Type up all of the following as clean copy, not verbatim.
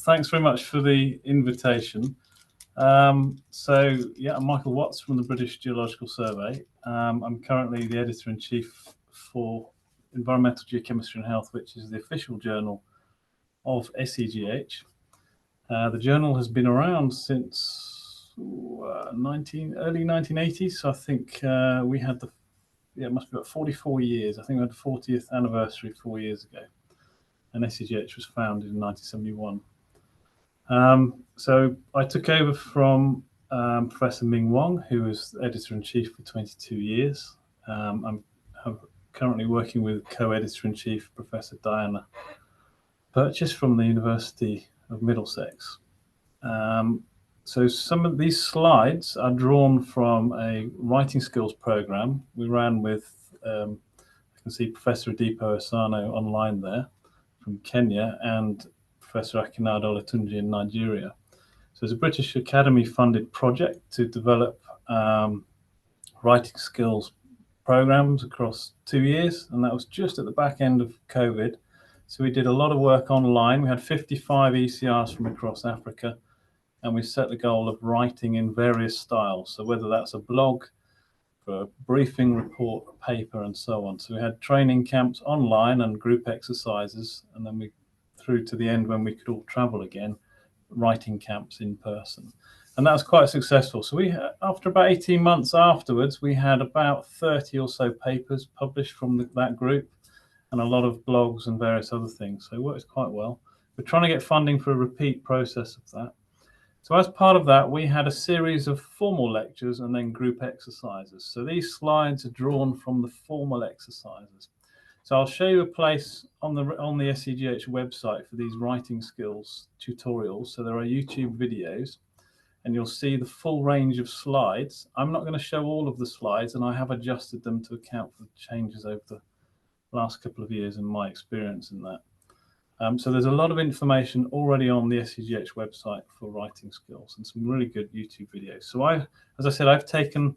Thanks very much for the invitation. So, yeah, I'm Michael Watts from the British Geological Survey. I'm currently the Editor-in-Chief for Environmental Geochemistry and Health, which is the official journal of SEGH. The journal has been around since early 1980s. So I think we had it must be about 44 years. I think we had the 40th anniversary 4 years ago. And SEGH was founded in 1971. So I took over from Professor Ming Wong, who was Editor-in-Chief for 22 years. I'm currently working with Co-Editor-in-Chief Professor Diana Purchase from the University of Middlesex. So some of these slides are drawn from a writing skills program we ran with, you can see Professor Adipo Asano online there from Kenya and Professor Akinado Olatunji in Nigeria. So it's a British Academy funded project to develop writing skills programs across 2 years, and that was just at the back end of COVID. So we did a lot of work online. We had 55 ECRs from across Africa, and we set the goal of writing in various styles. So whether that's a blog, for a briefing, report, a paper, and so on. So we had training camps online and group exercises, and then we through to the end when we could all travel again, writing camps in person. And that was quite successful. So we, after about 18 months afterwards, we had about 30 or so papers published from that group and a lot of blogs and various other things. So it works quite well. We're trying to get funding for a repeat process of that. So as part of that, we had a series of formal lectures and then group exercises. So these slides are drawn from the formal exercises. So I'll show you a place on the SEGH website for these writing skills tutorials. So there are YouTube videos, and you'll see the full range of slides. I'm not going to show all of the slides, and I have adjusted them to account for the changes over the last couple of years and my experience in that. So there's a lot of information already on the SEGH website for writing skills and some really good YouTube videos. So as I said, I've taken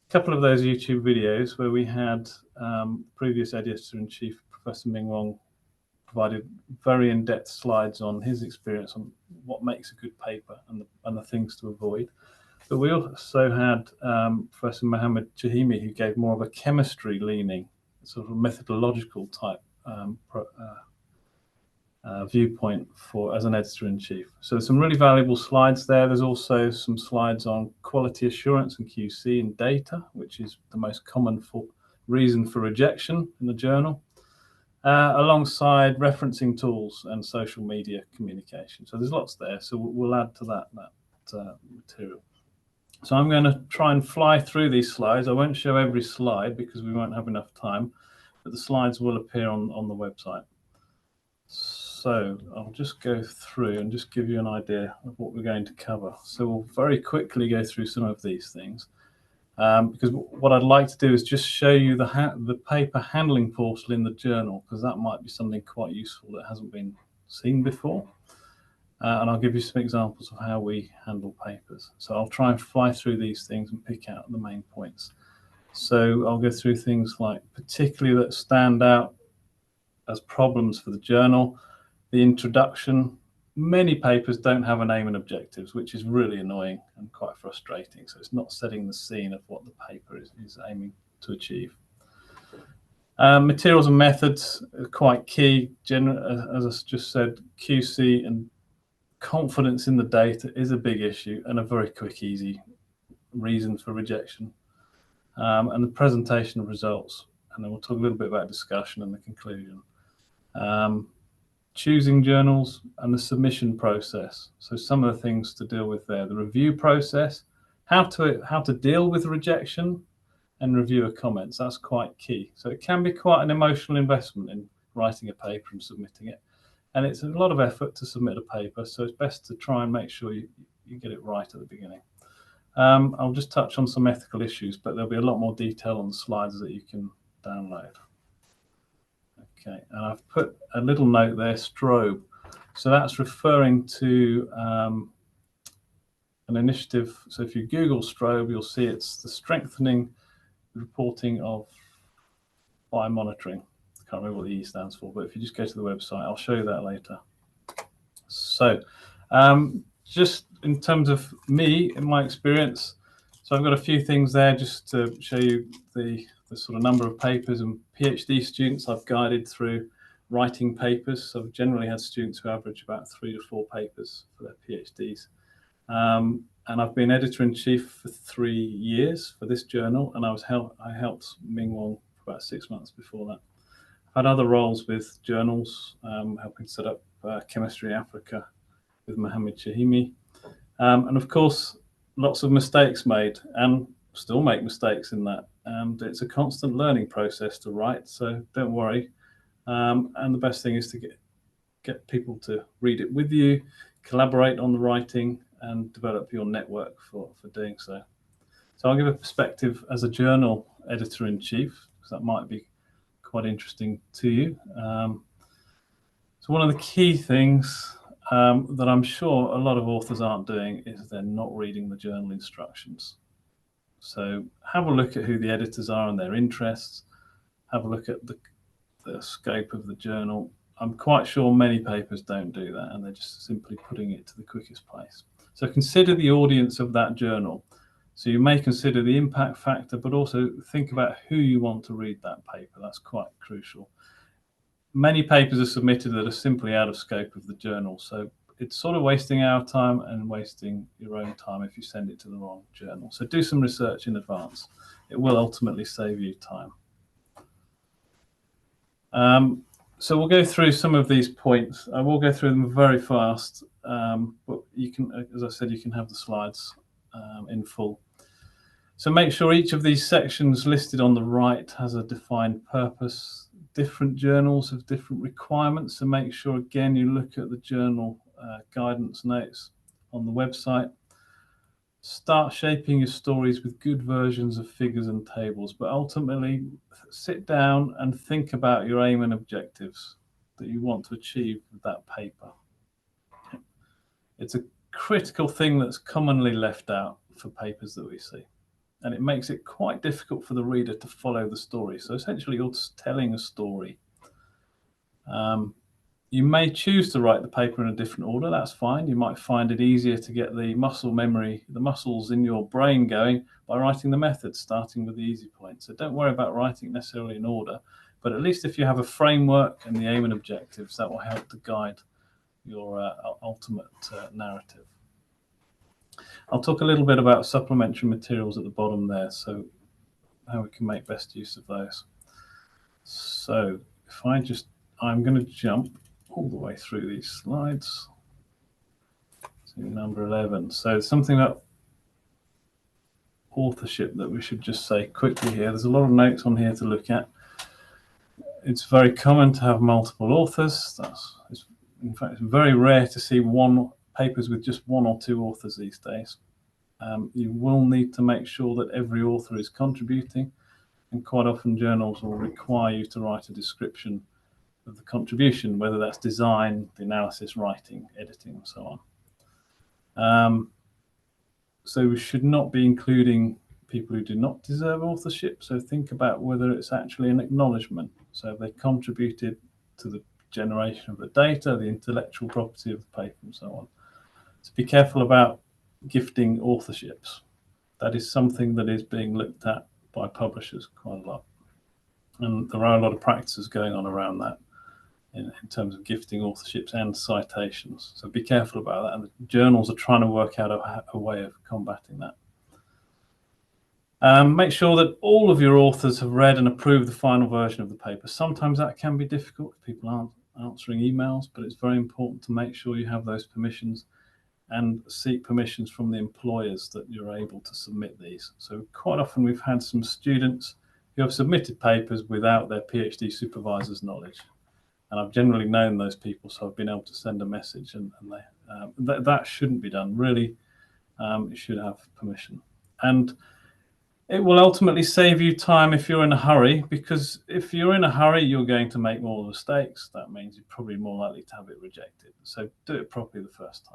a couple of those YouTube videos where we had previous Editor-in-Chief Professor Ming Wong provided very in-depth slides on his experience on what makes a good paper and the things to avoid. But we also had Professor Mohammed Chahimi, who gave more of a chemistry leaning, sort of methodological type viewpoint as an Editor-in-Chief. So there's some really valuable slides there. There's also some slides on quality assurance and QC and data, which is the most common reason for rejection in the journal, alongside referencing tools and social media communication. So there's lots there. So we'll add to that material. So I'm going to try and fly through these slides. I won't show every slide because we won't have enough time, but the slides will appear on the website. So I'll just go through and just give you an idea of what we're going to cover. So we'll very quickly go through some of these things, because what I'd like to do is just show you the paper handling portal in the journal, because that might be something quite useful that hasn't been seen before. And I'll give you some examples of how we handle papers. So I'll try and fly through these things and pick out the main points. So I'll go through things like particularly that stand out as problems for the journal. The introduction. Many papers don't have a name and objectives, which is really annoying and quite frustrating. So it's not setting the scene of what the paper is aiming to achieve. Materials and methods are quite key. As I just said, QC and confidence in the data is a big issue and a very quick, easy reason for rejection. And the presentation of results. And then we'll talk a little bit about discussion and the conclusion. Choosing journals and the submission process. So some of the things to deal with there: the review process, how to deal with rejection, and reviewer comments. That's quite key. So it can be quite an emotional investment in writing a paper and submitting it, and it's a lot of effort to submit a paper. So it's best to try and make sure you get it right at the beginning. I'll just touch on some ethical issues, but there'll be a lot more detail on the slides that you can download. Okay, and I've put a little note there, strobe. So that's referring to an initiative. So if you Google strobe, you'll see it's the strengthening reporting of biomonitoring. I can't remember what the E stands for, but if you just go to the website, I'll show you that later. So Just in terms of me, in my experience, so I've got a few things there just to show you the sort of number of papers and PhD students I've guided through writing papers. So I've generally had students who average about 3 to 4 papers for their PhDs. And I've been editor-in-chief for 3 years for this journal, and I helped Ming Wong for about 6 months before that. I've had other roles with journals, helping set up Chemistry Africa with Mohammed Shahimi. And of course, lots of mistakes made, and still make mistakes in that. And it's a constant learning process to write, so don't worry. And the best thing is to get people to read it with you, collaborate on the writing, and develop your network for doing so. So I'll give a perspective as a journal editor-in-chief, because that might be quite interesting to you. So one of the key things that I'm sure a lot of authors aren't doing is they're not reading the journal instructions. So have a look at who the editors are and their interests. Have a look at the scope of the journal. I'm quite sure many papers don't do that, and they're just simply putting it to the quickest place. So consider the audience of that journal. So you may consider the impact factor, but also think about who you want to read that paper. That's quite crucial. Many papers are submitted that are simply out of scope of the journal. So it's sort of wasting our time and wasting your own time if you send it to the wrong journal. So do some research in advance. It will ultimately save you time. So we'll go through some of these points. I will go through them very fast, but you can, as I said, you can have the slides in full. So make sure each of these sections listed on the right has a defined purpose. Different journals have different requirements, so make sure again you look at the journal guidance notes on the website. Start shaping your stories with good versions of figures and tables, but ultimately sit down and think about your aim and objectives that you want to achieve with that paper. It's a critical thing that's commonly left out for papers that we see, and it makes it quite difficult for the reader to follow the story. So essentially you're just telling a story. You may choose to write the paper in a different order. That's fine. You might find it easier to get the muscle memory, the muscles in your brain going by writing the methods, starting with the easy point. So don't worry about writing necessarily in order, but at least if you have a framework and the aim and objectives, that will help to guide your ultimate narrative. I'll talk a little bit about supplementary materials at the bottom there, so how we can make best use of those. So if I'm going to jump all the way through these slides to number 11. So something about authorship that we should just say quickly here. There's a lot of notes on here to look at. It's very common to have multiple authors. In fact, it's very rare to see papers with just 1 or 2 authors these days. You will need to make sure that every author is contributing, and quite often journals will require you to write a description of the contribution, whether that's design, the analysis, writing, editing, and so on. So we should not be including people who do not deserve authorship. So think about whether it's actually an acknowledgement. So have they contributed to the generation of the data, the intellectual property of the paper, and so on. So be careful about gifting authorships. That is something that is being looked at by publishers quite a lot. And there are a lot of practices going on around that in terms of gifting authorships and citations. So be careful about that. And the journals are trying to work out a way of combating that. Make sure that all of your authors have read and approved the final version of the paper. Sometimes that can be difficult if people aren't answering emails, but it's very important to make sure you have those permissions and seek permissions from the employers that you're able to submit these. So quite often we've had some students who have submitted papers without their PhD supervisor's knowledge. And I've generally known those people, so I've been able to send a message, and that shouldn't be done. Really, you should have permission. And it will ultimately save you time if you're in a hurry, because if you're in a hurry, you're going to make more mistakes. That means you're probably more likely to have it rejected. So do it properly the first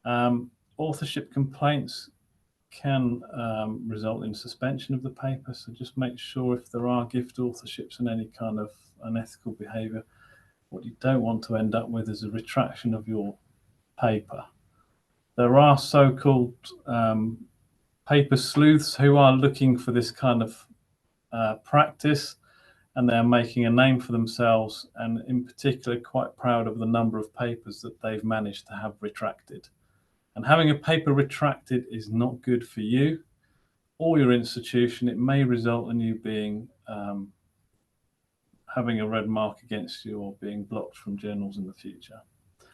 time. Authorship complaints can result in suspension of the paper. So just make sure if there are gift authorships and any kind of unethical behavior, what you don't want to end up with is a retraction of your paper. There are so-called paper sleuths who are looking for this kind of practice, and they're making a name for themselves, and in particular quite proud of the number of papers that they've managed to have retracted. And having a paper retracted is not good for you or your institution. It may result in you being having a red mark against you or being blocked from journals in the future.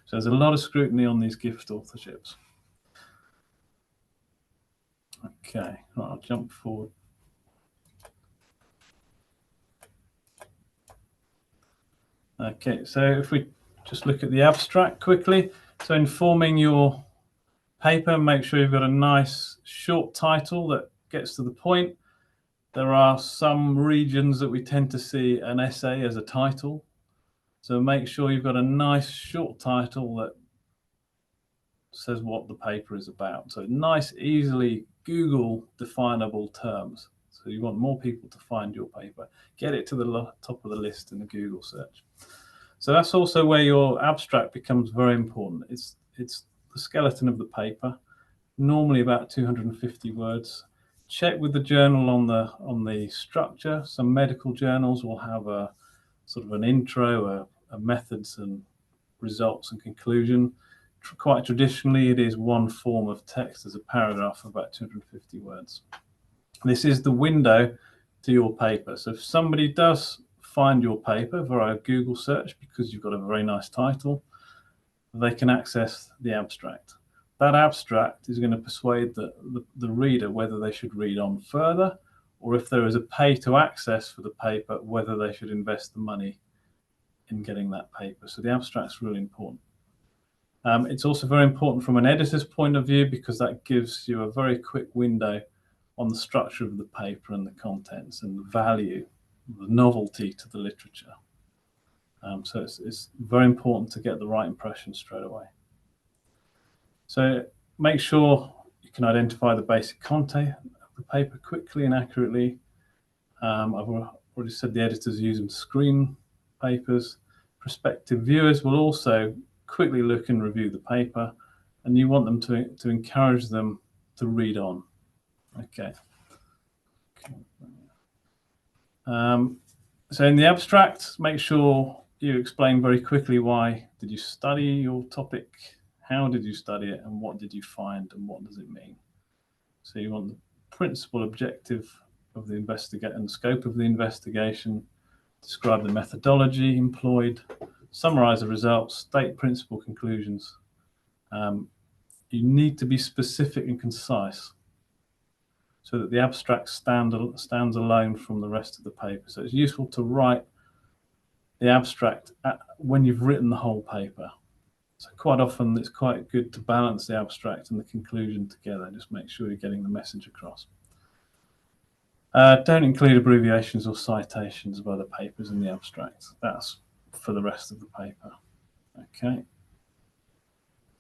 So there's a lot of scrutiny on these gift authorships. Okay, right, I'll jump forward. Okay, so if we just look at the abstract quickly. So in forming your paper, make sure you've got a nice short title that gets to the point. There are some regions that we tend to see an essay as a title. So make sure you've got a nice short title that says what the paper is about. So nice, easily Google definable terms. So you want more people to find your paper. Get it to the top of the list in the Google search. So that's also where your abstract becomes very important. It's the skeleton of the paper, normally about 250 words. Check with the journal on the structure. Some medical journals will have a sort of an intro, a methods and results and conclusion. Quite traditionally, it is one form of text as a paragraph of about 250 words. This is the window to your paper. So if somebody does find your paper via a Google search because you've got a very nice title, they can access the abstract. That abstract is going to persuade the reader whether they should read on further, or if there is a pay to access for the paper, whether they should invest the money in getting that paper. So the abstract's really important. It's also very important from an editor's point of view because that gives you a very quick window on the structure of the paper and the contents and the value, the novelty to the literature. So it's very important to get the right impression straight away. So make sure you can identify the basic content of the paper quickly and accurately. I've already said the editors use them to screen papers. Prospective viewers will also quickly look and review the paper, and you want them to encourage them to read on. Okay. So in the abstract, make sure you explain very quickly why did you study your topic, how did you study it, and what did you find, and what does it mean. So you want the principal objective of the investigation and scope of the investigation, describe the methodology employed, summarize the results, state principal conclusions. You need to be specific and concise so that the abstract stands alone from the rest of the paper. So it's useful to write the abstract when you've written the whole paper. So quite often it's quite good to balance the abstract and the conclusion together. Just make sure you're getting the message across. Don't include abbreviations or citations of other papers in the abstract. That's for the rest of the paper. Okay.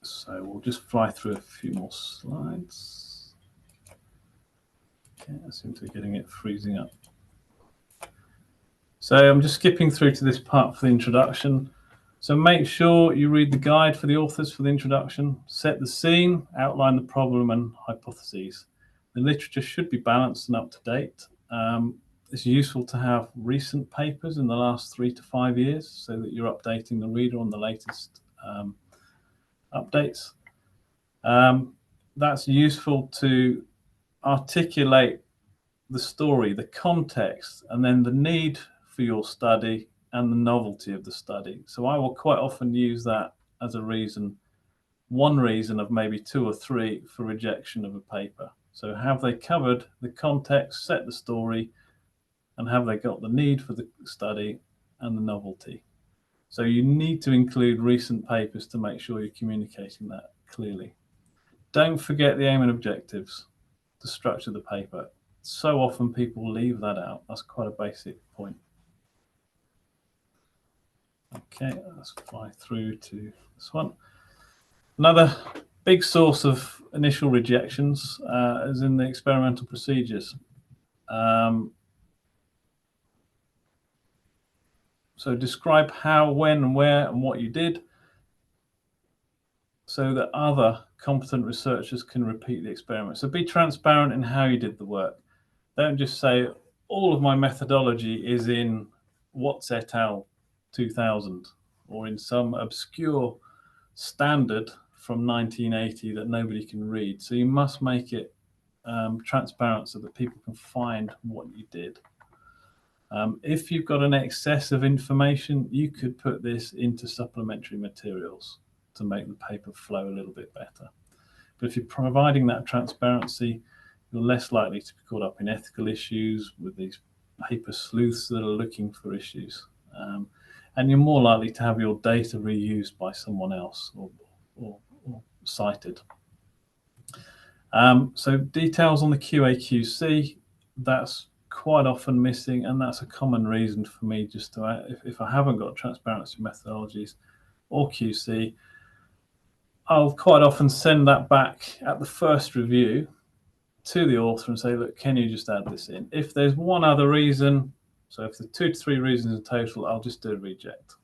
So we'll just fly through a few more slides. Okay, I seem to be getting it freezing up. So I'm just skipping through to this part for the introduction. So make sure you read the guide for the authors for the introduction, set the scene, outline the problem and hypotheses. The literature should be balanced and up to date. It's useful to have recent papers in the last 3 to 5 years so that you're updating the reader on the latest updates. That's useful to articulate the story, the context, and then the need for your study and the novelty of the study. So I will quite often use that as a reason, one reason of maybe 2 or 3 for rejection of a paper. So have they covered the context, set the story, and have they got the need for the study and the novelty? So you need to include recent papers to make sure you're communicating that clearly. Don't forget the aim and objectives to structure the paper. So often people leave that out. That's quite a basic point. Okay, let's fly through to this one. Another big source of initial rejections is in the experimental procedures. So describe how, when, where, and what you did. so that other competent researchers can repeat the experiment. So be transparent in how you did the work. Don't just say, all of my methodology is in Watts et al. 2000 or in some obscure standard from 1980 that nobody can read. So you must make it transparent so that people can find what you did. If you've got an excess of information, you could put this into supplementary materials to make the paper flow a little bit better. But if you're providing that transparency, you're less likely to be caught up in ethical issues with these paper sleuths that are looking for issues. And you're more likely to have your data reused by someone else or cited. So details on the QA/QC, that's quite often missing, and that's a common reason for me just to, if I haven't got transparency methodologies or QC, I'll quite often send that back at the first review to the author and say, look, can you just add this in? If there's one other reason, so if there's 2 to 3 reasons in total, I'll just do a reject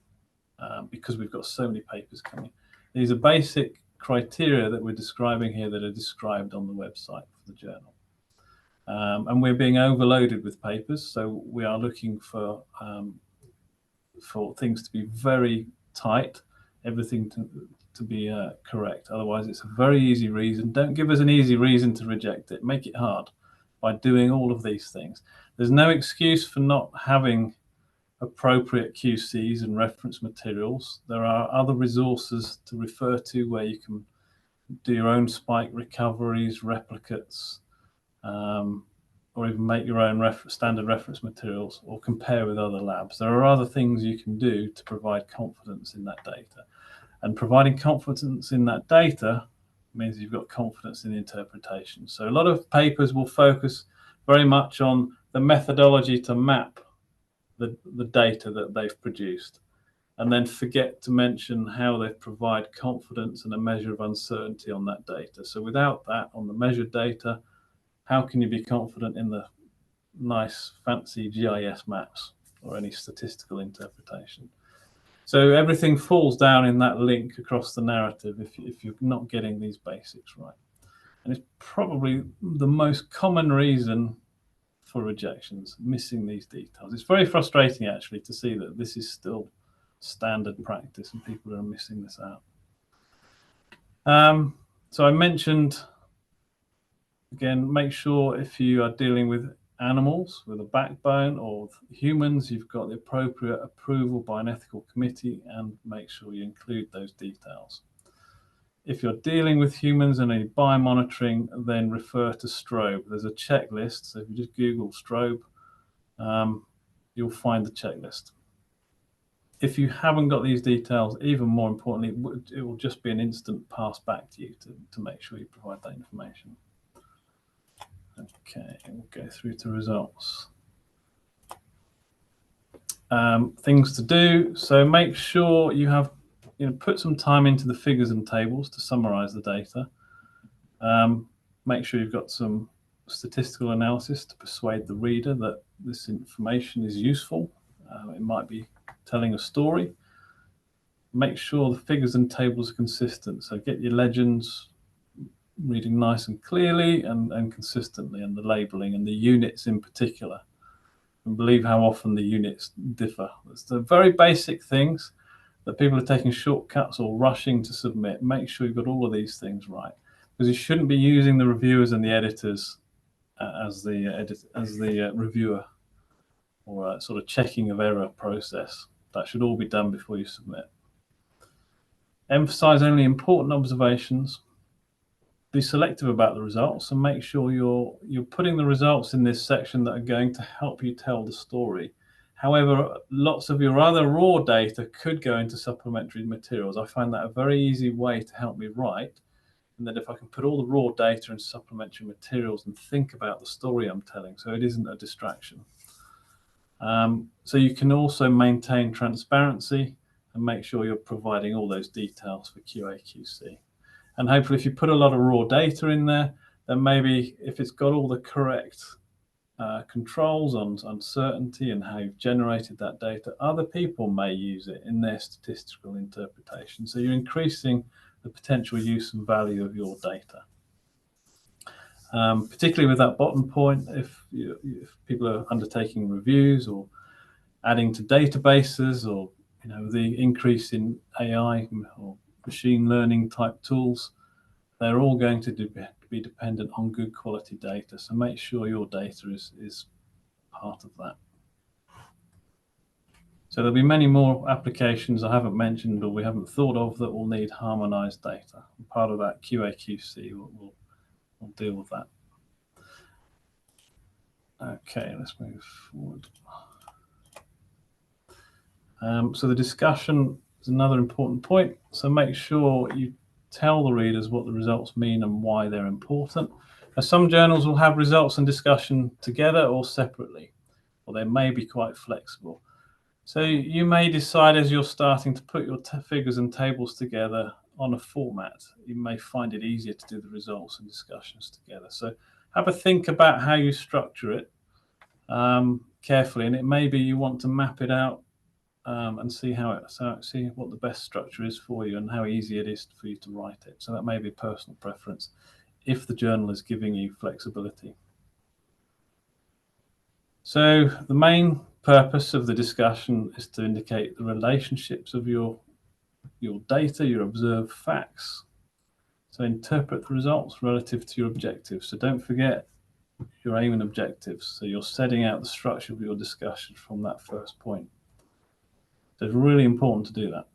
because we've got so many papers coming. These are basic criteria that we're describing here that are described on the website for the journal. And we're being overloaded with papers, so we are looking for things to be very tight, everything to be correct. Otherwise, it's a very easy reason. Don't give us an easy reason to reject it. Make it hard by doing all of these things. There's no excuse for not having appropriate QCs and reference materials. There are other resources to refer to where you can do your own spike recoveries, replicates, or even make your own standard reference materials or compare with other labs. There are other things you can do to provide confidence in that data. And providing confidence in that data means you've got confidence in the interpretation. So a lot of papers will focus very much on the methodology to map the data that they've produced, and then forget to mention how they provide confidence and a measure of uncertainty on that data. So without that, on the measured data, how can you be confident in the nice fancy GIS maps or any statistical interpretation? So everything falls down in that link across the narrative if you're not getting these basics right. And it's probably the most common reason for rejections, missing these details. It's very frustrating actually to see that this is still standard practice and people are missing this out. So I mentioned, again, make sure if you are dealing with animals with a backbone or humans, you've got the appropriate approval by an ethical committee, and make sure you include those details. If you're dealing with humans and any biomonitoring, then refer to Strobe. There's a checklist, so if you just Google Strobe, you'll find the checklist. If you haven't got these details, even more importantly, it will just be an instant pass back to you to make sure you provide that information. Okay, we'll go through to results. Things to do. So make sure you have, put some time into the figures and tables to summarize the data. Make sure you've got some statistical analysis to persuade the reader that this information is useful. It might be telling a story. Make sure the figures and tables are consistent. So get your legends reading nice and clearly and consistently, and the labeling and the units in particular. And believe how often the units differ. It's the very basic things that people are taking shortcuts or rushing to submit. Make sure you've got all of these things right, because you shouldn't be using the reviewers and the editors as the reviewer or a sort of checking of error process. That should all be done before you submit. Emphasize only important observations. Be selective about the results and make sure you're putting the results in this section that are going to help you tell the story. However, lots of your other raw data could go into supplementary materials. I find that a very easy way to help me write, and that if I can put all the raw data in supplementary materials and think about the story I'm telling, so it isn't a distraction. So you can also maintain transparency and make sure you're providing all those details for QA/QC. And hopefully if you put a lot of raw data in there, then maybe if it's got all the correct controls on uncertainty and how you've generated that data, other people may use it in their statistical interpretation. So you're increasing the the potential use and value of your data. Particularly with that bottom point, if people are undertaking reviews or adding to databases, or the increase in AI or machine learning type tools, they're all going to be dependent on good quality data. So make sure your data is part of that. So there'll be many more applications I haven't mentioned or we haven't thought of that will need harmonized data. And part of that QA/QC will deal with that. Okay, let's move forward. So the discussion is another important point. So make sure you tell the readers what the results mean and why they're important. Now, some journals will have results and discussion together or separately, or they may be quite flexible. So you may decide as you're starting to put your figures and tables together on a format, you may find it easier to do the results and discussions together. So have a think about how you structure it carefully, and it may be you want to map it out and see see what the best structure is for you and how easy it is for you to write it. So that may be personal preference if the journal is giving you flexibility. So the main purpose of the discussion is to indicate the relationships of your data, your observed facts. So interpret the results relative to your objectives. So don't forget your aim and objectives. So you're setting out the structure of your discussion from that first point. So it's really important to do that.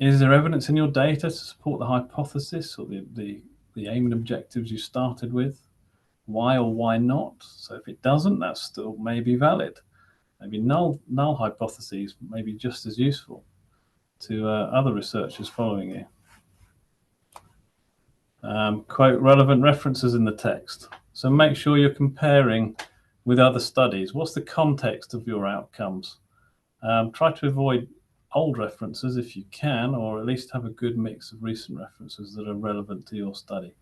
Is there evidence in your data to support the hypothesis or the aim and objectives you started with? Why or why not? So if it doesn't, that still may be valid. Maybe null hypotheses may be just as useful to other researchers following you. Quote relevant references in the text. So make sure you're comparing with other studies. What's the context of your outcomes? Try to avoid old references if you can, or at least have a good mix of recent references that are relevant to your study.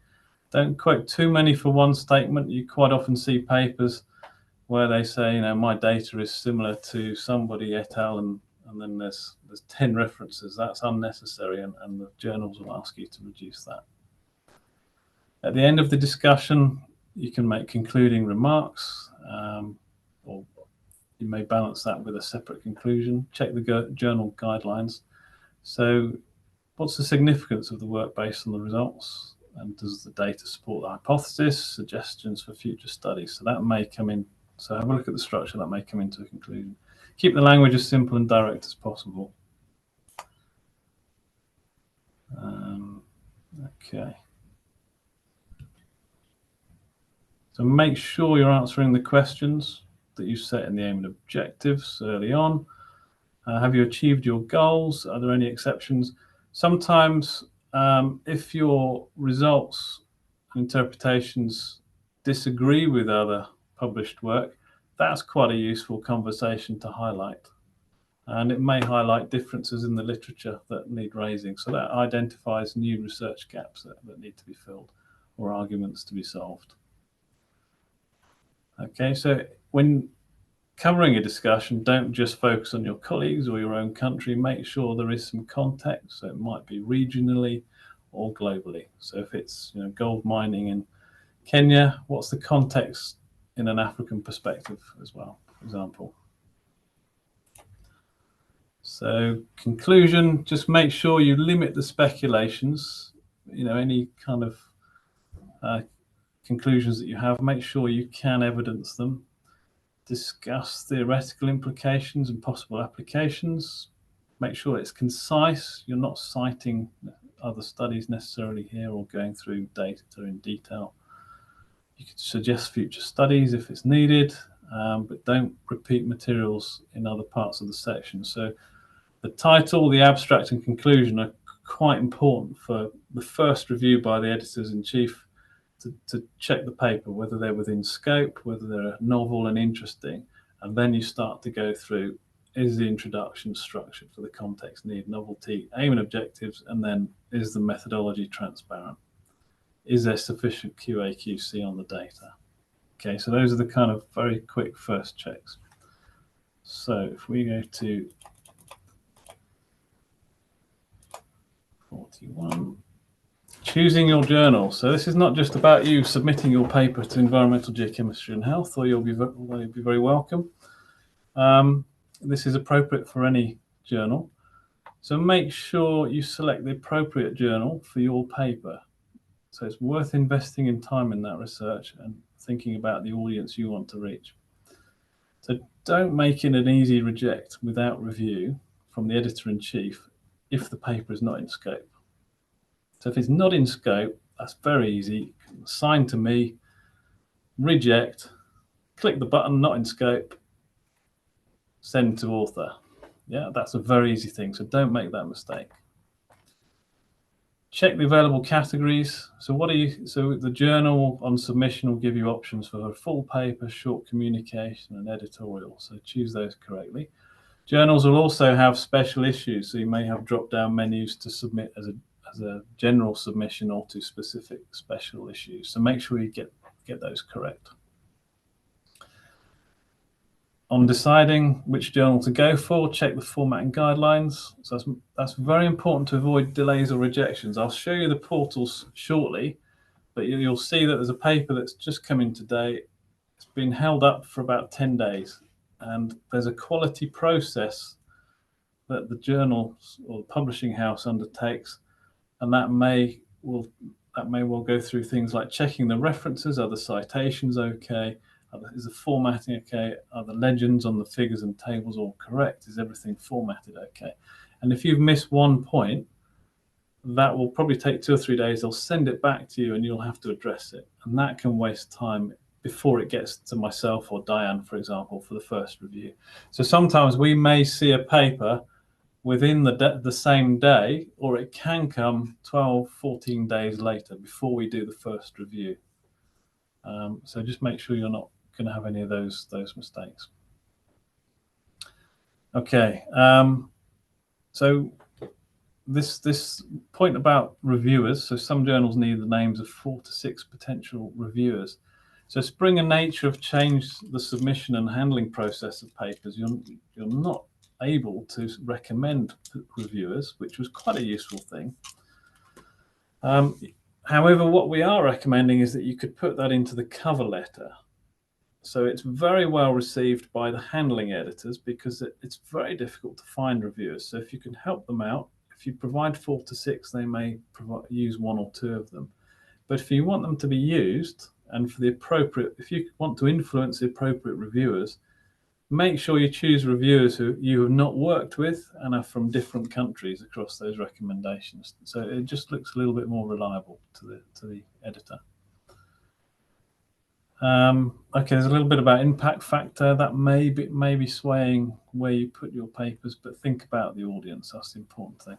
Don't quote too many for one statement. You quite often see papers where they say, my data is similar to somebody et al. And then there's 10 references. That's unnecessary, and the journals will ask you to reduce that. At the end of the discussion, you can make concluding remarks, or you may balance that with a separate conclusion. Check the journal guidelines. So what's the significance of the work based on the results? And does the data support the hypothesis, suggestions for future studies? So that may come in. So have a look at the structure, that may come into a conclusion. Keep the language as simple and direct as possible. Okay. So make sure you're answering the questions that you set in the aim and objectives early on. Have you achieved your goals? Are there any exceptions? Sometimes if your results and interpretations disagree with other published work, that's quite a useful conversation to highlight. And it may highlight differences in the literature that need raising. So that identifies new research gaps that need to be filled or arguments to be solved. Okay, so when covering a discussion, don't just focus on your colleagues or your own country. Make sure there is some context. So it might be regionally or globally. So if it's gold mining in Kenya, what's the context in an African perspective as well, for example? So conclusion, just make sure you limit the speculations. Any kind of conclusions that you have, make sure you can evidence them. Discuss theoretical implications and possible applications. Make sure it's concise. You're not citing other studies necessarily here or going through data in detail. You could suggest future studies if it's needed, but don't repeat materials in other parts of the section. So the title, the abstract, and conclusion are quite important for the first review by the editors-in-chief to check the paper, whether they're within scope, whether they're novel and interesting, and then you start to go through, is the introduction structured for the context need, novelty, aim and objectives, and then is the methodology transparent? Is there sufficient QA/QC on the data? Okay, so those are the kind of very quick first checks. So if we go to 14. 21. Choosing your journal. So this is not just about you submitting your paper to Environmental Geochemistry and Health, or you'll be very welcome. This is appropriate for any journal. So make sure you select the appropriate journal for your paper. So it's worth investing in time in that research and thinking about the audience you want to reach. So don't make it an easy reject without review from the editor-in-chief if the paper is not in scope. So if it's not in scope, that's very easy. Assign to me, reject, click the button, not in scope, send to author. Yeah, that's a very easy thing. So don't make that mistake. Check the available categories. So the journal on submission will give you options for a full paper, short communication, and editorial. So choose those correctly. Journals will also have special issues. So you may have drop-down menus to submit as a general submission or to specific special issues. So make sure you get those correct. On deciding which journal to go for, check the formatting guidelines. So that's very important to avoid delays or rejections. I'll show you the portals shortly, but you'll see that there's a paper that's just come in today. It's been held up for about 10 days, and there's a quality process that the journal or the publishing house undertakes, and that may well go through things like checking the references, are the citations okay? Is the formatting okay? Are the legends on the figures and tables all correct? Is everything formatted okay? And if you've missed one point, that will probably take 2 or 3 days. They'll send it back to you and you'll have to address it. And that can waste time before it gets to myself or Diane, for example, for the first review. So sometimes we may see a paper within the same day, or it can come 12, 14 days later before we do the first review. So just make sure you're not going to have any of those mistakes. Okay, so this point about reviewers. So some journals need the names of 4 to 6 potential reviewers. So Spring and Nature have changed the submission and handling process of papers. You're not able to recommend reviewers, which was quite a useful thing. However, what we are recommending is that you could put that into the cover letter. So it's very well received by the handling editors because it's very difficult to find reviewers. So if you can help them out, if you provide 4 to 6, they may use 1 or 2 of them. But if you want them to be used, and for the appropriate, if you want to influence the appropriate reviewers, make sure you choose reviewers who you have not worked with and are from different countries across those recommendations. So it just looks a little bit more reliable to the editor. Okay, there's a little bit about impact factor that may be swaying where you put your papers, but think about the audience. That's the important thing.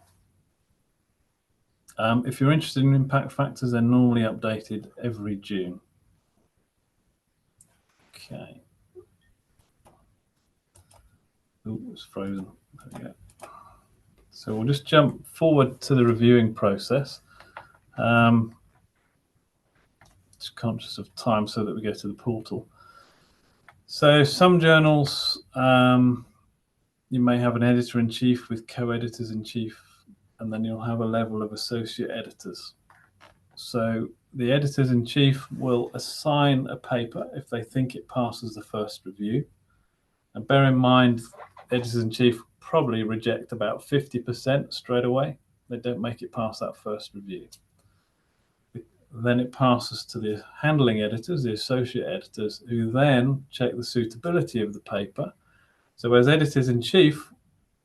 If you're interested in impact factors, they're normally updated every June. Okay. Oh, it's frozen. There we go. So we'll just jump forward to the reviewing process. Just conscious of time so that we go to the portal. So some journals, you may have an editor-in-chief with co-editors-in-chief, and then you'll have a level of associate editors. So the editors-in-chief will assign a paper if they think it passes the first review. And bear in mind, editors-in-chief probably reject about 50% straight away. They don't make it past that first review. Then it passes to the handling editors, the associate editors, who then check the suitability of the paper. So as editors-in-chief,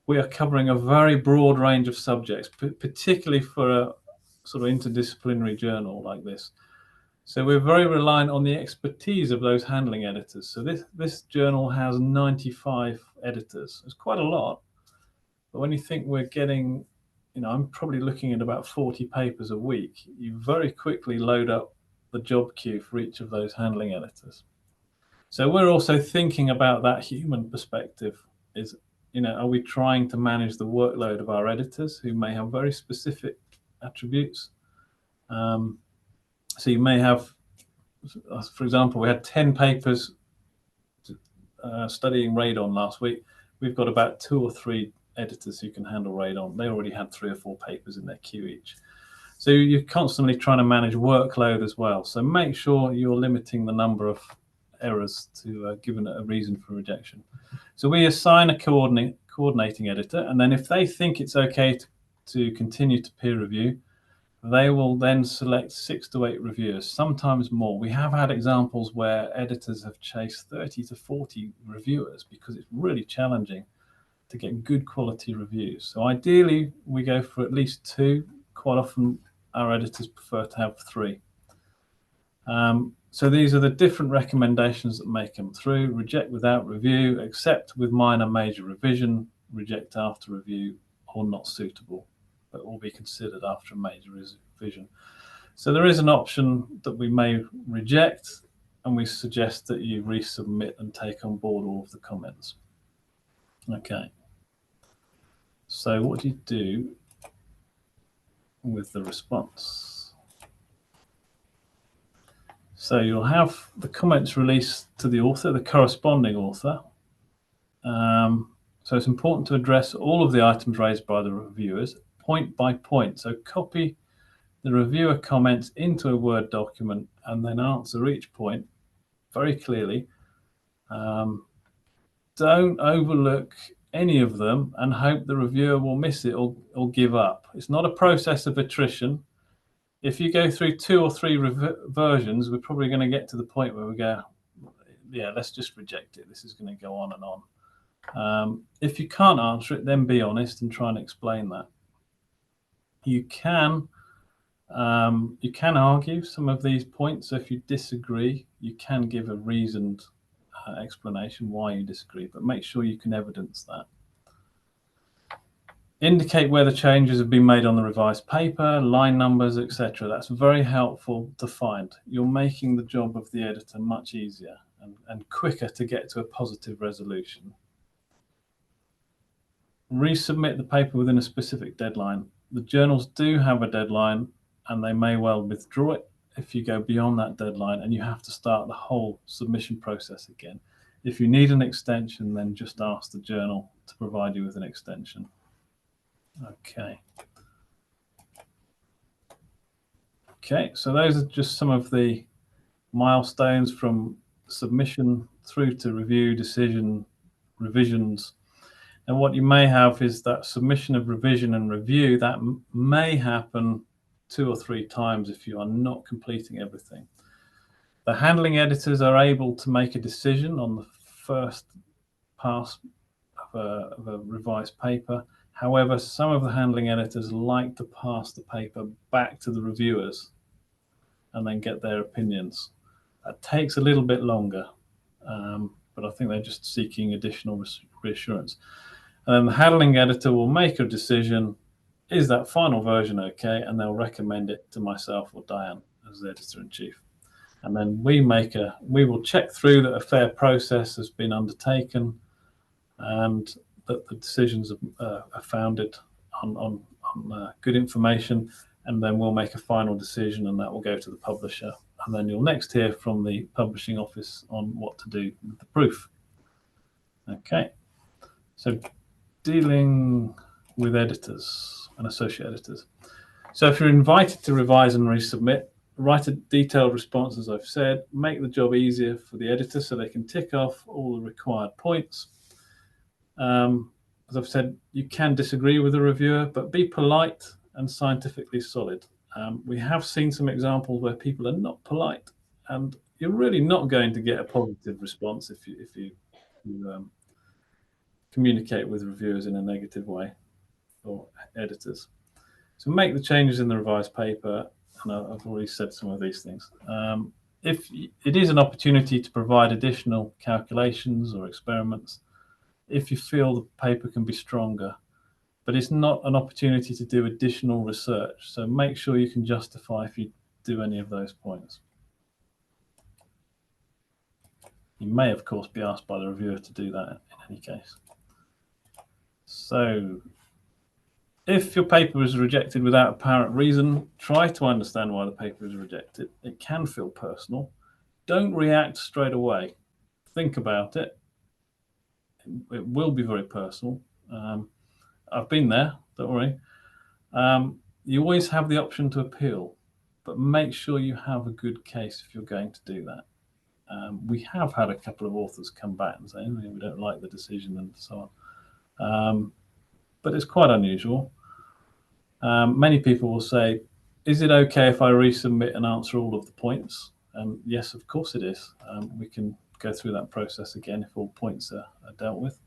we are covering a very broad range of subjects, particularly for a sort of interdisciplinary journal like this. So we're very reliant on the expertise of those handling editors. So this journal has 95 editors. It's quite a lot. But when you think we're getting, I'm probably looking at about 40 papers a week, you very quickly load up the job queue for each of those handling editors. So we're also thinking about that human perspective. Is, are we trying to manage the workload of our editors who may have very specific attributes? So you may have, for example, we had 10 papers studying radon last week. We've got about 2 or 3 editors who can handle radon. They already had 3 or 4 papers in their queue each. So you're constantly trying to manage workload as well. So make sure you're limiting the number of errors to given a reason for rejection. So we assign a coordinating editor, and then if they think it's okay to continue to peer review, they will then select 6 to 8 reviewers, sometimes more. We have had examples where editors have chased 30 to 40 reviewers because it's really challenging to get good quality reviews. So ideally, we go for at least 2. Quite often, our editors prefer to have 3. So these are the different recommendations that may come through: reject without review, accept with minor major revision, reject after review, or not suitable, but will be considered after a major revision. So there is an option that we may reject, and we suggest that you resubmit and take on board all of the comments. Okay. So what do you do with the response? So you'll have the comments released to the author, the corresponding author. So it's important to address all of the items raised by the reviewers point by point. So copy the reviewer comments into a Word document and then answer each point very clearly. Don't overlook any of them and hope the reviewer will miss it or give up. It's not a process of attrition. If you go through 2 or 3 versions, we're probably going to get to the point where we go, yeah, let's just reject it. This is going to go on and on. If you can't answer it, then be honest and try and explain that. You can argue some of these points. So if you disagree, you can give a reasoned explanation why you disagree, but make sure you can evidence that. Indicate where the changes have been made on the revised paper, line numbers, etc. That's very helpful to find. You're making the job of the editor much easier and quicker to get to a positive resolution. Resubmit the paper within a specific deadline. The journals do have a deadline, and they may well withdraw it if you go beyond that deadline, and you have to start the whole submission process again. If you need an extension, then just ask the journal to provide you with an extension. Okay. Okay, so those are just some of the milestones from submission through to review, decision, revisions. And what you may have is that submission of revision and review that may happen 2 or 3 times if you are not completing everything. The handling editors are able to make a decision on the first pass of a revised paper. However, some of the handling editors like to pass the paper back to the reviewers and then get their opinions. That takes a little bit longer, but I think they're just seeking additional reassurance. And then the handling editor will make a decision, is that final version okay? And they'll recommend it to myself or Diane as the editor-in-chief. And then we will check through that a fair process has been undertaken and that the decisions are founded on good information, and then we'll make a final decision, and that will go to the publisher. And then you'll next hear from the publishing office on what to do with the proof. Okay, so dealing with editors and associate editors. So if you're invited to revise and resubmit, write a detailed response, as I've said, make the job easier for the editor so they can tick off all the required points. As I've said, you can disagree with the reviewer, but be polite and scientifically solid. We have seen some examples where people are not polite, and you're really not going to get a positive response if you communicate with reviewers in a negative way, or editors. So make the changes in the revised paper, and I've already said some of these things. If it is an opportunity to provide additional calculations or experiments, if you feel the paper can be stronger, but it's not an opportunity to do additional research. So make sure you can justify if you do any of those points. You may, of course, be asked by the reviewer to do that in any case. So if your paper is rejected without apparent reason, try to understand why the paper is rejected. It can feel personal. Don't react straight away. Think about it. It will be very personal. I've been there, don't worry. You always have the option to appeal, but make sure you have a good case if you're going to do that. We have had a couple of authors come back and say, we don't like the decision and so on. But it's quite unusual. Many people will say, is it okay if I resubmit and answer all of the points? Yes, of course it is. We can go through that process again if all points are dealt with.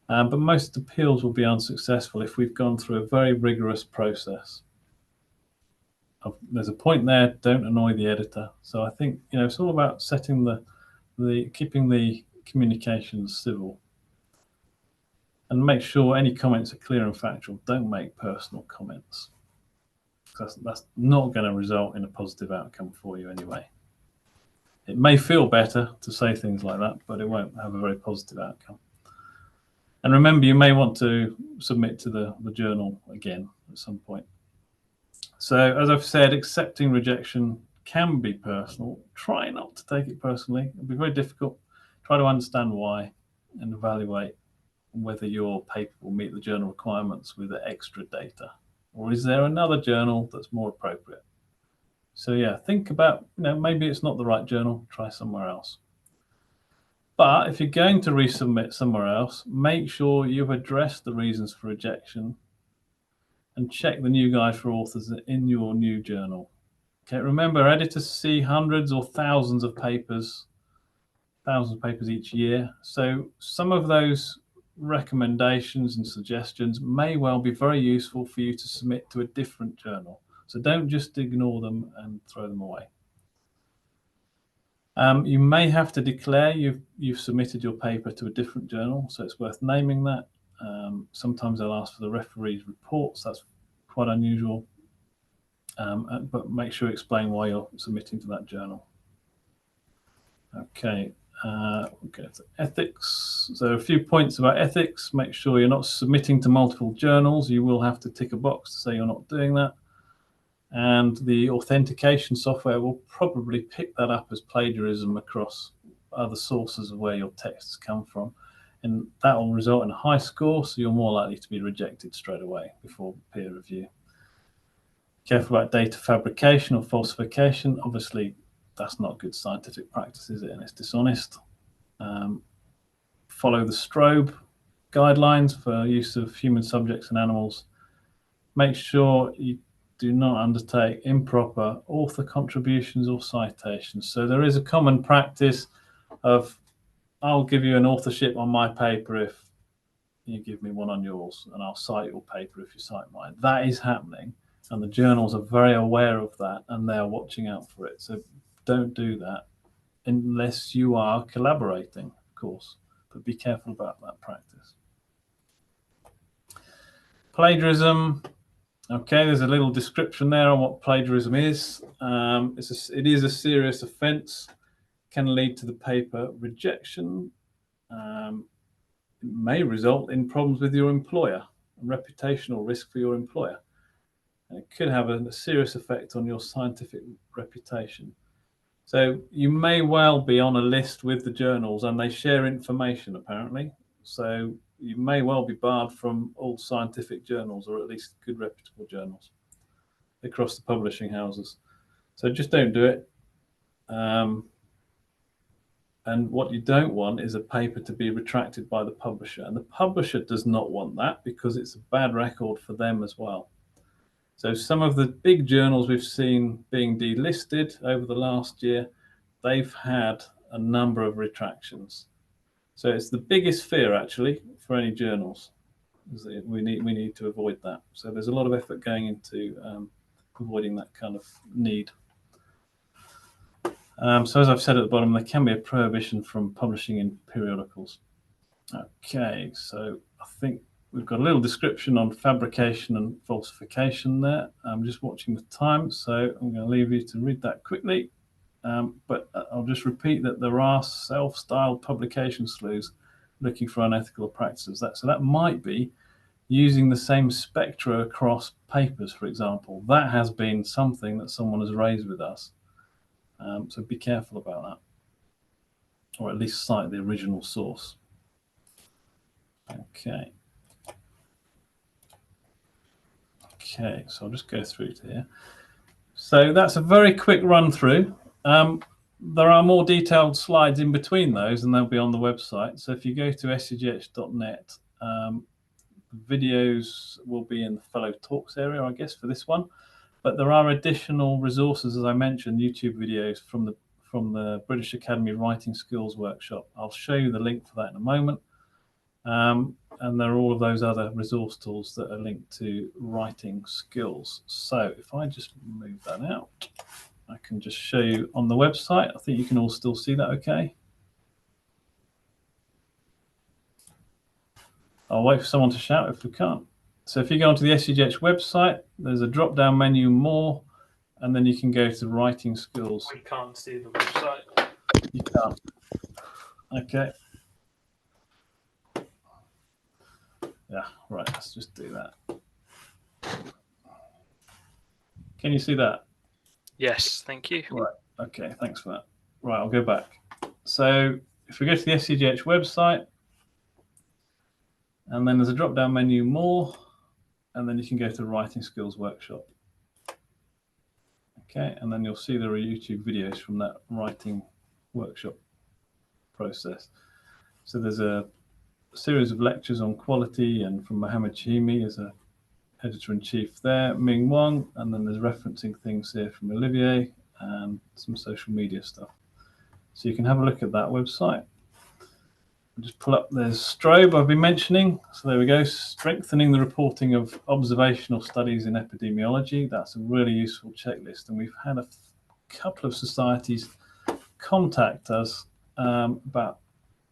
But most appeals will be unsuccessful if we've gone through a very rigorous process. There's a point there, don't annoy the editor. So I think it's all about setting keeping the communications civil, and make sure any comments are clear and factual. Don't make personal comments. That's not going to result in a positive outcome for you anyway. It may feel better to say things like that, but it won't have a very positive outcome. And remember, you may want to submit to the journal again at some point. So as I've said, accepting rejection can be personal. Try not to take it personally. It'll be very difficult. Try to understand why and evaluate whether your paper will meet the journal requirements with the extra data, or is there another journal that's more appropriate? So yeah, think about, maybe it's not the right journal, try somewhere else. But if you're going to resubmit somewhere else, make sure you've addressed the reasons for rejection and check the new guide for authors in your new journal. Okay, remember, editors see hundreds or thousands of papers each year. So some of those recommendations and suggestions may well be very useful for you to submit to a different journal. So don't just ignore them and throw them away. You may have to declare you've submitted your paper to a different journal, so it's worth naming that. Sometimes they'll ask for the referee's reports. That's quite unusual. But make sure you explain why you're submitting to that journal. Okay, we'll go to ethics. So a few points about ethics. Make sure you're not submitting to multiple journals. You will have to tick a box to say you're not doing that. And the authentication software will probably pick that up as plagiarism across other sources of where your texts come from. And that will result in a high score, so you're more likely to be rejected straight away before peer review. Careful about data fabrication or falsification. Obviously, that's not good scientific practice, is it? And it's dishonest. Follow the strobe guidelines for use of human subjects and animals. Make sure you do not undertake improper author contributions or citations. So there is a common practice of, I'll give you an authorship on my paper if you give me one on yours, and I'll cite your paper if you cite mine. That is happening, and the journals are very aware of that, and they're watching out for it. So don't do that unless you are collaborating, of course, but be careful about that practice. Plagiarism. Okay, there's a little description there on what plagiarism is. It is a serious offence, can lead to the paper rejection. It may result in problems with your employer, a reputational risk for your employer. And it could have a serious effect on your scientific reputation. So you may well be on a list with the journals, and they share information apparently. So you may well be barred from all scientific journals, or at least good reputable journals across the publishing houses. So just don't do it. And what you don't want is a paper to be retracted by the publisher. And the publisher does not want that, because it's a bad record for them as well. So some of the big journals we've seen being delisted over the last year, they've had a number of retractions. So it's the biggest fear, actually, for any journals. Is that we need to avoid that. So there's a lot of effort going into avoiding that kind of need. So as I've said at the bottom, there can be a prohibition from publishing in periodicals. Okay, so I think we've got a little description on fabrication and falsification there. I'm just watching the time, so I'm going to leave you to read that quickly. But I'll just repeat that there are self-styled publication sleuths looking for unethical practices. So that might be using the same spectra across papers, for example. That has been something that someone has raised with us. So be careful about that, or at least cite the original source. Okay. Okay, so I'll just go through to here. So that's a very quick run through. There are more detailed slides in between those, and they'll be on the website. So if you go to segh.net, videos will be in the fellow talks area, I guess, for this one. But there are additional resources, as I mentioned, YouTube videos from the British Academy Writing Skills Workshop. I'll show you the link for that in a moment. And there are all of those other resource tools that are linked to writing skills. So if I just move that out, I can just show you on the website. I think you can all still see that okay. I'll wait for someone to shout if we can't. So if you go onto the SEGH website, there's a drop-down menu, more, and then you can go to writing skills. We can't see the website. You can't. Okay. Yeah, right, let's just do that. Can you see that? Yes, thank you. Right, okay, thanks for that. Right, I'll go back. So if we go to the SEGH website, and then there's a drop-down menu, more, and then you can go to Writing Skills Workshop. Okay, and then you'll see there are YouTube videos from that writing workshop process. So there's a series of lectures on quality, and from Mohammed Chihimi as a editor-in-chief there, Ming Wong, and then there's referencing things here from Olivier and some social media stuff. So you can have a look at that website. I'll just pull up, there's Strobe I've been mentioning. So there we go, strengthening the reporting of observational studies in epidemiology. That's a really useful checklist. And we've had a couple of societies contact us about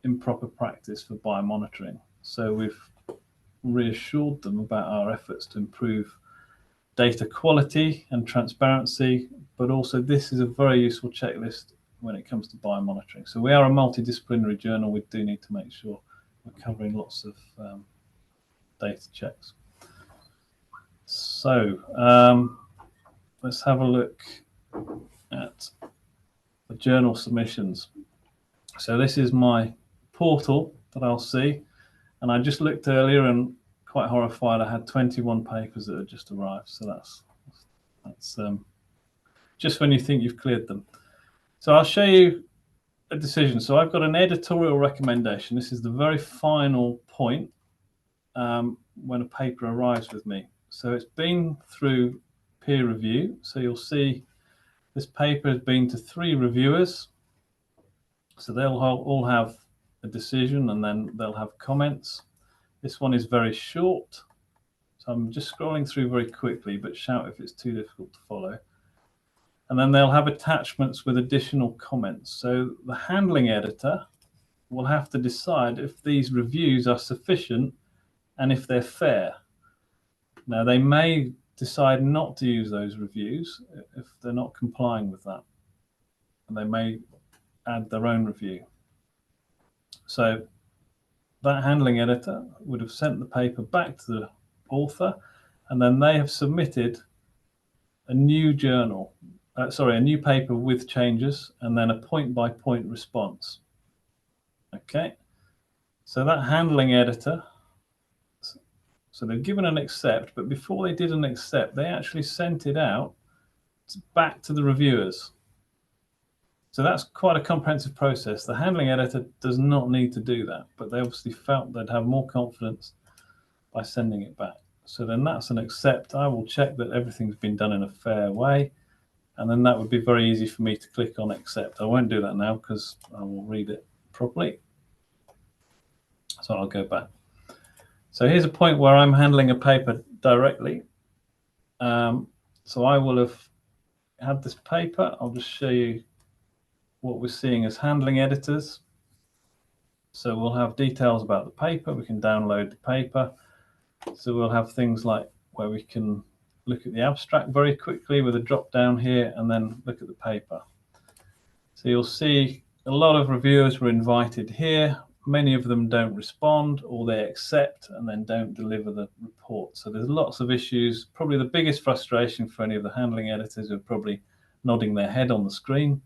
improper practice for biomonitoring. So we've reassured them about our efforts to improve data quality and transparency, but also this is a very useful checklist when it comes to biomonitoring. So we are a multidisciplinary journal. We do need to make sure we're covering lots of data checks. So let's have a look at the journal submissions. So this is my portal that I'll see. And I just looked earlier and quite horrified. I had 21 papers that had just arrived. So that's just when you think you've cleared them. So I'll show you a decision. So I've got an editorial recommendation. This is the very final point when a paper arrives with me. So it's been through peer review. So you'll see this paper has been to 3 reviewers. So they'll all have a decision, and then they'll have comments. This one is very short, so I'm just scrolling through very quickly, but shout if it's too difficult to follow. And then they'll have attachments with additional comments. So the handling editor will have to decide if these reviews are sufficient and if they're fair. Now, they may decide not to use those reviews if they're not complying with that, and they may add their own review. So that handling editor would have sent the paper back to the author, and then they have submitted a new journal, a new paper with changes, and then a point-by-point response. Okay, so that handling editor, so they've given an accept, but before they did an accept, they actually sent it out back to the reviewers. So that's quite a comprehensive process. The handling editor does not need to do that, but they obviously felt they'd have more confidence by sending it back. So then that's an accept. I will check that everything's been done in a fair way, and then that would be very easy for me to click on accept. I won't do that now because I will read it properly. So I'll go back. So here's a point where I'm handling a paper directly. So I will have had this paper. I'll just show you what we're seeing as handling editors. So we'll have details about the paper. We can download the paper. So we'll have things like where we can look at the abstract very quickly with a drop down here and then look at the paper. So you'll see a lot of reviewers were invited here. Many of them don't respond, or they accept and then don't deliver the report. So there's lots of issues. Probably the biggest frustration for any of the handling editors are probably nodding their head on the screen.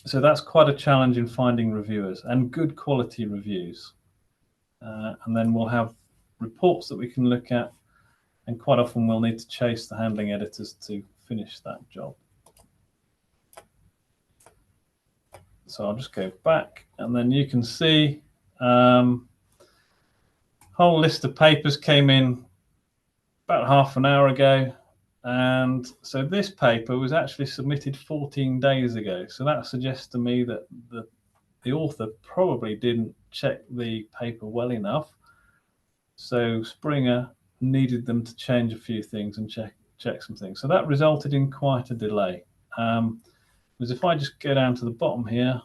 So that's quite a challenge in finding reviewers and good quality reviews. And then we'll have reports that we can look at, and quite often we'll need to chase the handling editors to finish that job. So I'll just go back, and then you can see whole list of papers came in about half an hour ago. And so this paper was actually submitted 14 days ago. So that suggests to me that the author probably didn't check the paper well enough. So Springer needed them to change a few things and check some things. So that resulted in quite a delay. Because if I just go down to the bottom here,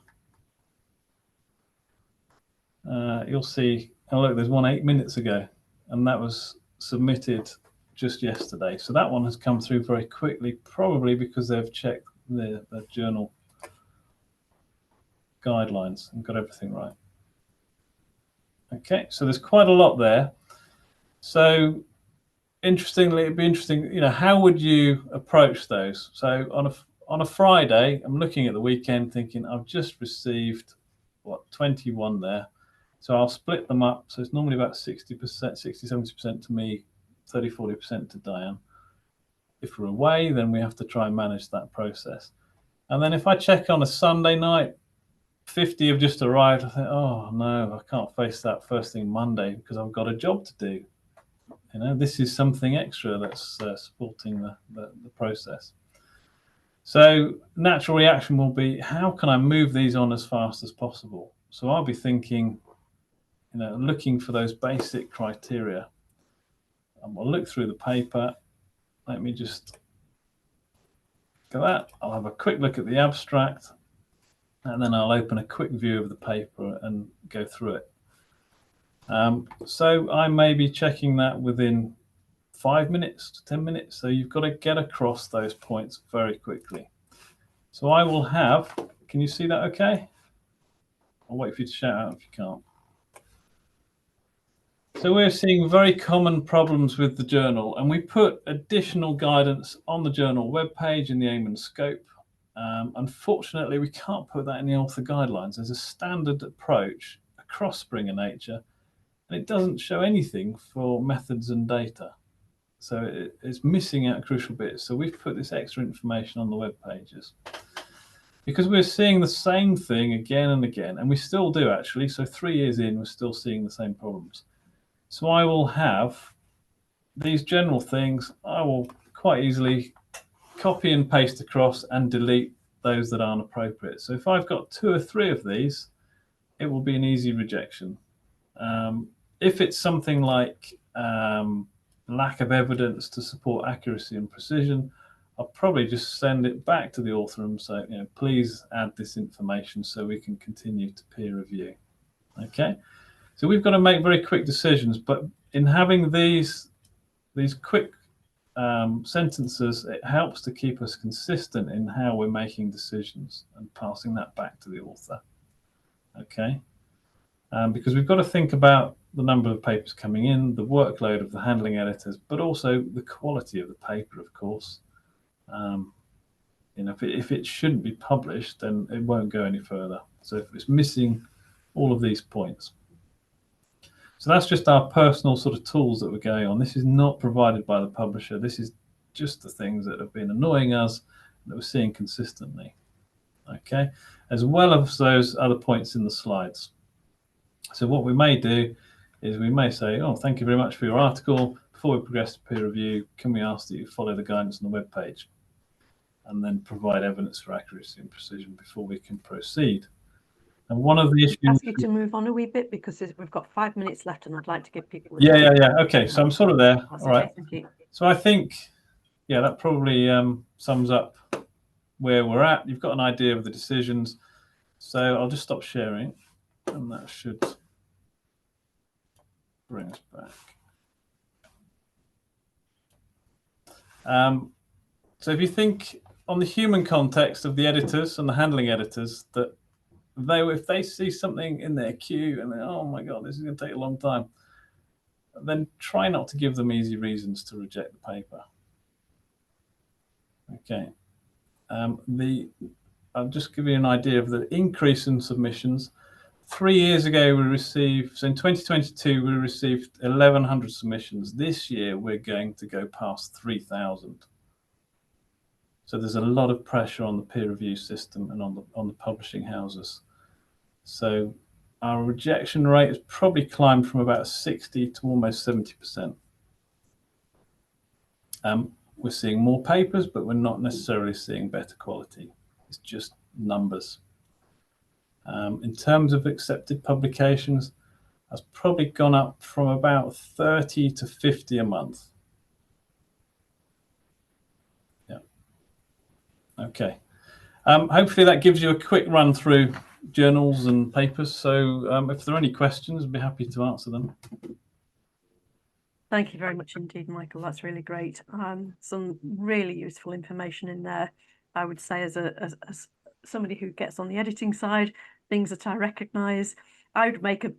you'll see, oh look, there's one 8 minutes ago, and that was submitted just yesterday. So that one has come through very quickly, probably because they've checked the journal guidelines and got everything right. Okay, so there's quite a lot there. So interestingly, it'd be interesting, you know, how would you approach those? So on a Friday, I'm looking at the weekend thinking I've just received, what, 21 there. So I'll split them up. So it's normally about 60%, 60, 70% to me, 30, 40% to Diane. If we're away, then we have to try and manage that process. And then if I check on a Sunday night, 50 have just arrived. I think, oh no, I can't face that first thing Monday because I've got a job to do. You know, this is something extra that's supporting the process. So natural reaction will be, how can I move these on as fast as possible? So I'll be thinking, you know, looking for those basic criteria. And we'll look through the paper. Let me just go that. I'll have a quick look at the abstract, and then I'll open a quick view of the paper and go through it. So I may be checking that within 5 minutes to 10 minutes. So you've got to get across those points very quickly. So I will have, can you see that okay? I'll wait for you to shout out if you can't. So we're seeing very common problems with the journal, and we put additional guidance on the journal webpage in the aim and scope. Unfortunately, we can't put that in the author guidelines. There's a standard approach across Springer Nature, and it doesn't show anything for methods and data. So it's missing out crucial bits. So we've put this extra information on the web pages because we're seeing the same thing again and again, and we still do actually. So 3 years in, we're still seeing the same problems. So I will have these general things. I will quite easily copy and paste across and delete those that aren't appropriate. So if I've got 2 or 3 of these, it will be an easy rejection. If it's something like lack of evidence to support accuracy and precision, I'll probably just send it back to the author and say, you know, please add this information so we can continue to peer review. Okay, so we've got to make very quick decisions, but in having these quick sentences, it helps to keep us consistent in how we're making decisions and passing that back to the author. Okay, because we've got to think about the number of papers coming in, the workload of the handling editors, but also the quality of the paper, of course. You know, if it shouldn't be published, then it won't go any further. So if it's missing all of these points. So that's just our personal sort of tools that we're going on. This is not provided by the publisher. This is just the things that have been annoying us that we're seeing consistently. Okay, as well as those other points in the slides. So what we may do is we may say, oh, thank you very much for your article. Before we progress to peer review, can we ask that you follow the guidance on the web page and then provide evidence for accuracy and precision before we can proceed. And one of the issues... Ask you to move on a wee bit because we've got 5 minutes left and I'd like to give people... Yeah. Okay, so I'm sort of there. That's all right. Thank you. So I think, yeah, that probably sums up where we're at. You've got an idea of the decisions. So I'll just stop sharing and that should bring us back. So if you think on the human context of the editors and the handling editors, that if they see something in their queue and they, oh my God, this is going to take a long time, then try not to give them easy reasons to reject the paper. Okay. I'll just give you an idea of the increase in submissions. 3 years ago, we received, so in 2022, we received 1,100 submissions. This year, we're going to go past 3,000. So there's a lot of pressure on the peer review system and on the publishing houses. So our rejection rate has probably climbed from about 60 to almost 70%. We're seeing more papers, but we're not necessarily seeing better quality. It's just numbers. In terms of accepted publications, that's probably gone up from about 30 to 50 a month. Yeah. Okay. Hopefully that gives you a quick run through journals and papers. So if there are any questions, I'd be happy to answer them. Thank you very much indeed, Michael. That's really great. Some really useful information in there. I would say as somebody who gets on the editing side, things that I recognise, I would make a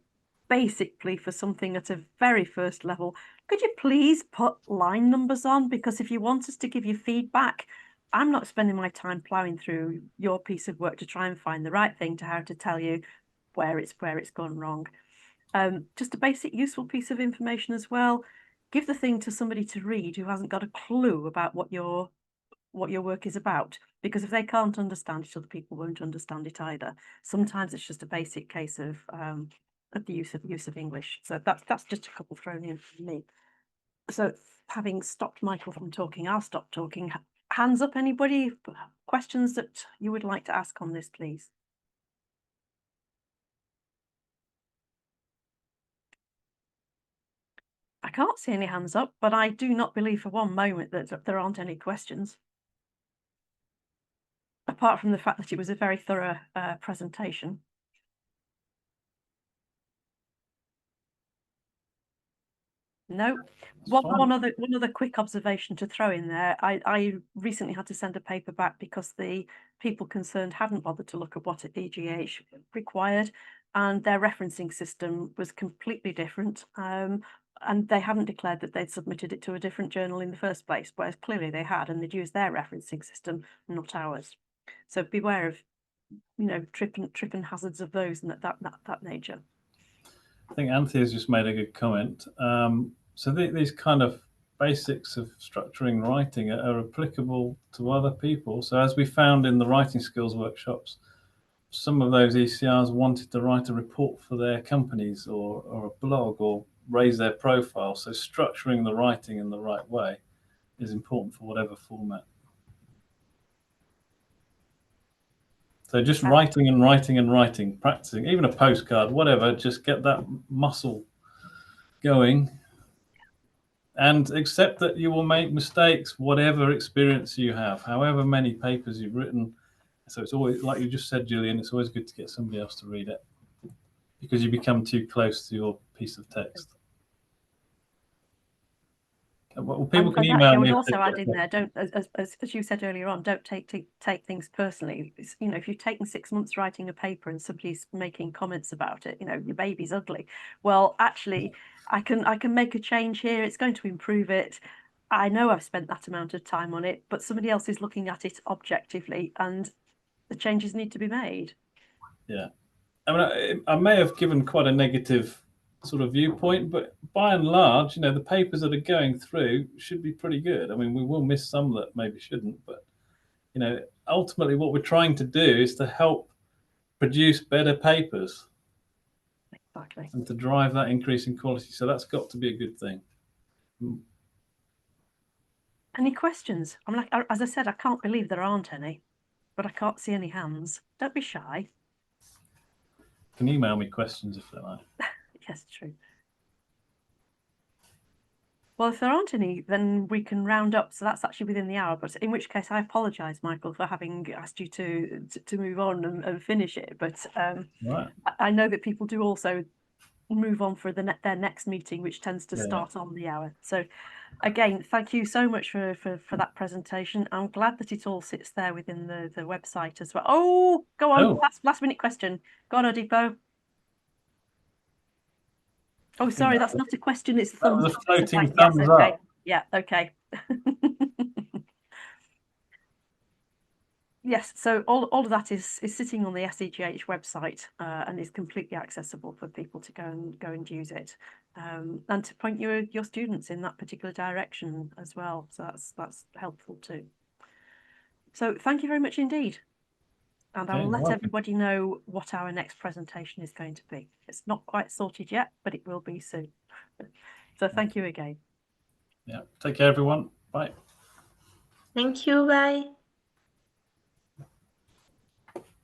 basic plea for something at a very first level. Could you please put line numbers on? Because if you want us to give you feedback, I'm not spending my time ploughing through your piece of work to try and find the right thing to how to tell you where it's gone wrong. Just a basic useful piece of information as well. Give the thing to somebody to read who hasn't got a clue about what your work is about, because if they can't understand it, other people won't understand it either. Sometimes it's just a basic case of the use of English. So that's just a couple thrown in for me. So having stopped Michael from talking, I'll stop talking. Hands up, anybody? Questions that you would like to ask on this, please? I can't see any hands up, but I do not believe for one moment that there aren't any questions. Apart from the fact that it was a very thorough presentation. No. One other quick observation to throw in there. I recently had to send a paper back because the people concerned hadn't bothered to look at what EGAH required, and their referencing system was completely different. And they hadn't declared that they'd submitted it to a different journal in the first place, whereas clearly they had, and they'd used their referencing system, not ours. So beware of, trip and hazards of those and that nature. I think Anthea's just made a good comment. So these kind of basics of structuring writing are applicable to other people. So as we found in the writing skills workshops, some of those ECRs wanted to write a report for their companies or a blog or raise their profile. So structuring the writing in the right way is important for whatever format. So just writing and writing and writing, practicing, even a postcard, whatever, just get that muscle going and accept that you will make mistakes, whatever experience you have, however many papers you've written. So it's always, like you just said, Julian, it's always good to get somebody else to read it because you become too close to your piece of text. Well, people can email me. I would also add in there, don't, as you said earlier on, don't take things personally. If you've taken 6 months writing a paper and somebody's making comments about it, your baby's ugly. Well, actually, I can make a change here. It's going to improve it. I know I've spent that amount of time on it, but somebody else is looking at it objectively, and the changes need to be made. Yeah, I mean, I may have given quite a negative sort of viewpoint, but by and large, the papers that are going through should be pretty good. I mean, we will miss some that maybe shouldn't, but ultimately what we're trying to do is to help produce better papers. Exactly. And to drive that increase in quality. So that's got to be a good thing. Any questions? I'm like, as I said, I can't believe there aren't any, but I can't see any hands. Don't be shy. You can email me questions if they like. Yes, true. Well, if there aren't any, then we can round up. So that's actually within the hour. But in which case, I apologise, Michael, for having asked you to move on and finish it. But right. I know that people do also move on for their next meeting, which tends to start on the hour. So again, thank you so much for that presentation. I'm glad that it all sits there within the website as well. Oh, go on. Oh. Last minute question. Go on, Odipo. Oh, sorry, that's not a question. It's a thumbs up. That was a floating yes, thumbs okay. up. Yeah, okay. yes, so all of that is sitting on the SEGH website and is completely accessible for people to go and use it, and to point your students in that particular direction as well. So that's helpful too. So thank you very much indeed. And I will let everybody know what our next presentation is going to be. It's not quite sorted yet, but it will be soon. So thank you again. Yeah, take care, everyone. Bye. Thank you. Bye.